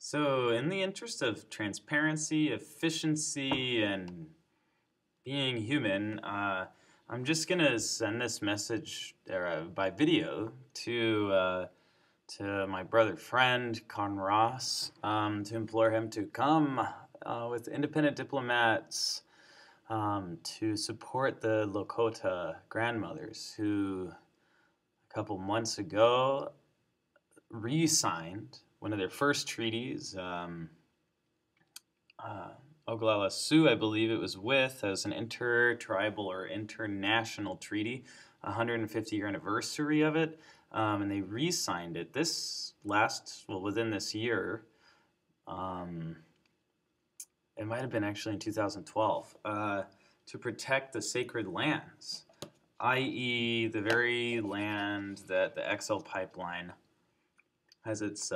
So, in the interest of transparency, efficiency, and being human, I'm just gonna send this message by video to my brother friend Con Ross to implore him to come with independent diplomats to support the Lakota grandmothers who a couple months ago re-signed one of their first treaties. Oglala Sioux, I believe it was with, as an intertribal or international treaty, 150-year anniversary of it, and they re-signed it within this year. It might have been actually in 2012, to protect the sacred lands, i.e. the very land that the XL pipeline has its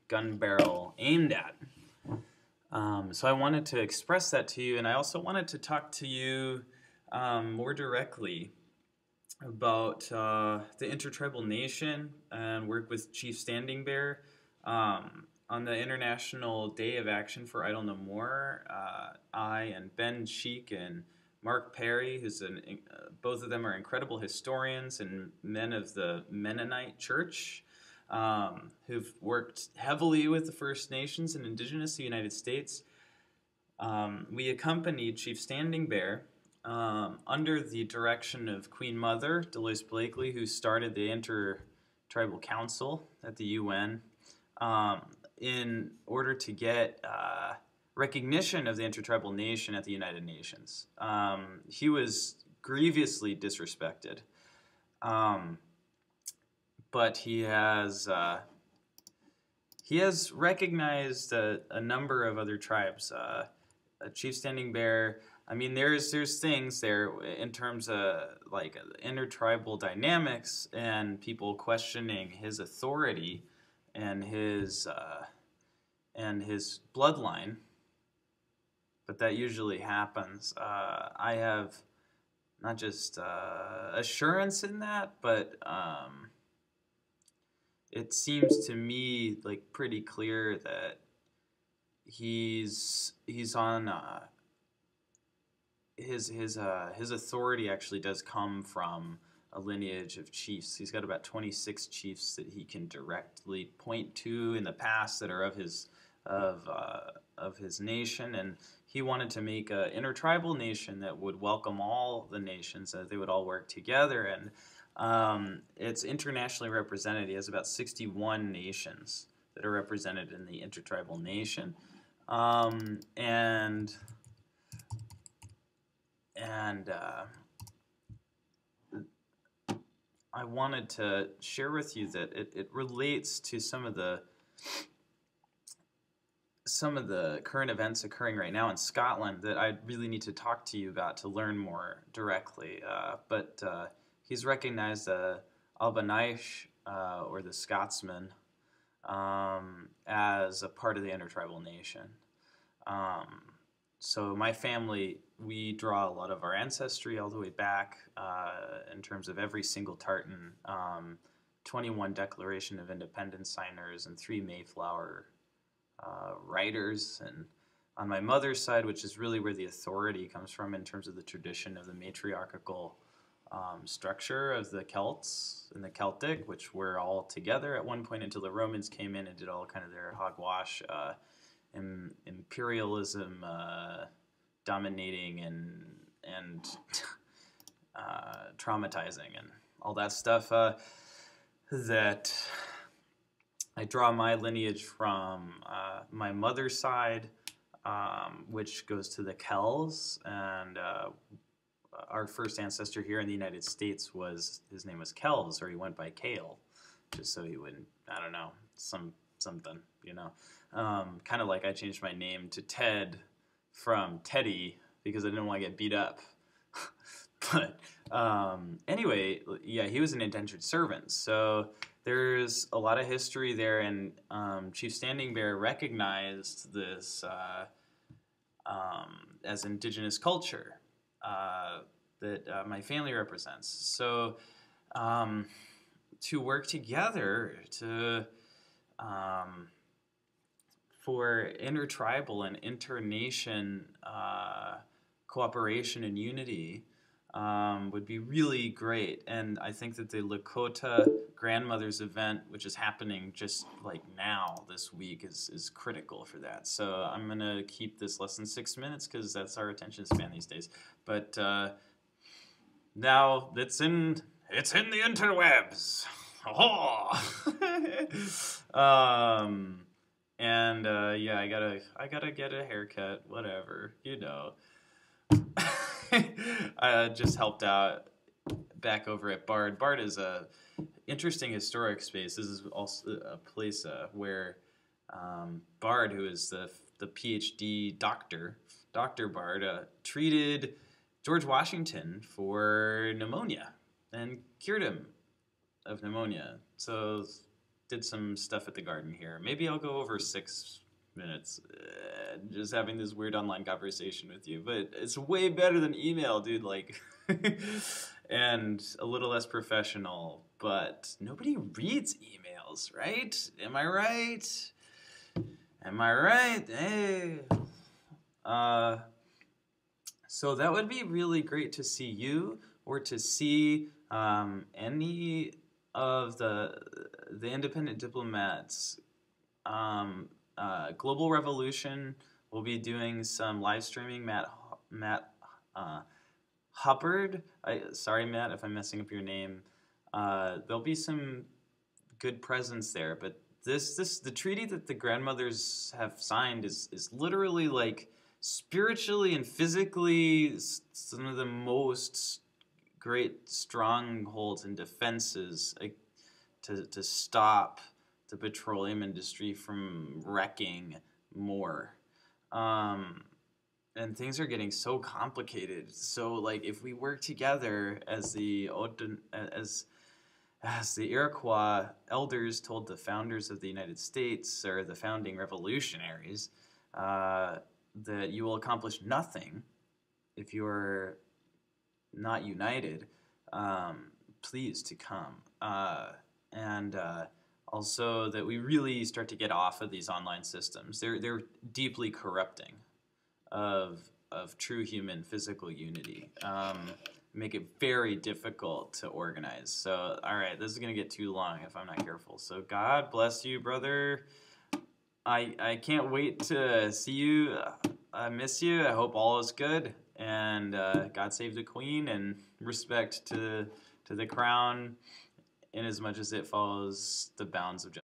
gun barrel aimed at. So I wanted to express that to you, and I also wanted to talk to you more directly about the Intertribal Nation and work with Chief Standing Bear. On the International Day of Action for Idle No More, I and Ben Sheik and Mark Perry, both of them are incredible historians and men of the Mennonite Church, who've worked heavily with the First Nations and Indigenous of the United States. We accompanied Chief Standing Bear under the direction of Queen Mother, Deloise Blakely, who started the Intertribal Council at the UN, in order to get recognition of the Intertribal Nation at the United Nations. He was grievously disrespected. But he has recognized a number of other tribes. Chief Standing Bear. I mean, there's things there in terms of like intertribal dynamics and people questioning his authority and his bloodline. But that usually happens. I have not just assurance in that, but it seems to me like pretty clear that he's on his authority actually does come from a lineage of chiefs. He's got about 26 chiefs that he can directly point to in the past that are of his nation, and he wanted to make an intertribal nation that would welcome all the nations, that they would all work together, and it's internationally represented. He has about 61 nations that are represented in the Intertribal Nation. And I wanted to share with you that it relates to some of the current events occurring right now in Scotland that I really need to talk to you about to learn more directly. But he's recognized the Albanish, or the Scotsman, as a part of the Intertribal Nation. So my family, we draw a lot of our ancestry all the way back in terms of every single tartan, 21 Declaration of Independence signers, and 3 Mayflower writers. And on my mother's side, which is really where the authority comes from in terms of the tradition of the matriarchal structure of the Celts and the Celtic, which were all together at one point until the Romans came in and did all kind of their hogwash, imperialism, dominating and traumatizing and all that stuff. That I draw my lineage from my mother's side, which goes to the Kells, and our first ancestor here in the United States his name was Kells, or he went by Kale, just so he wouldn't, I don't know, something, you know. Kind of like I changed my name to Ted from Teddy because I didn't want to get beat up. But anyway, yeah, he was an indentured servant. So there's a lot of history there, and Chief Standing Bear recognized this as indigenous culture that my family represents. So to work together to for intertribal and internation cooperation and unity would be really great. And I think that the Lakota Grandmothers event, which is happening just like now this week, is critical for that. So I'm going to keep this less than 6 minutes because that's our attention span these days. But now it's in the interwebs. Oh. Yeah, I gotta get a haircut, whatever, you know. I just helped out back over at Bard. Bard is a interesting historic space. This is also a place where Bard, who is the PhD Dr. Bard, treated George Washington for pneumonia and cured him of pneumonia. So did some stuff at the garden here. Maybe I'll go over 6 minutes just having this weird online conversation with you, but it's way better than email, dude, like and a little less professional, but nobody reads emails, right? Am I right? Hey. So that would be really great to see you or to see any of the independent diplomats. Global Revolution will be doing some live streaming. Matt Hubbard. Sorry, Matt, if I'm messing up your name. There'll be some good presence there, but the treaty that the grandmothers have signed is literally like spiritually and physically some of the most great strongholds and defenses to stop the petroleum industry from wrecking more. And things are getting so complicated. So, like, if we work together as the Iroquois elders told the founders of the United States, or the founding revolutionaries, that you will accomplish nothing if you're not united, please to come. Also that we really start to get off of these online systems. They're deeply corrupting of true human physical unity. Make it very difficult to organize. So, all right, this is going to get too long if I'm not careful. So God bless you, brother. I can't wait to see you. I miss you. I hope all is good. And God save the Queen, and respect to the crown in as much as it follows the bounds of justice.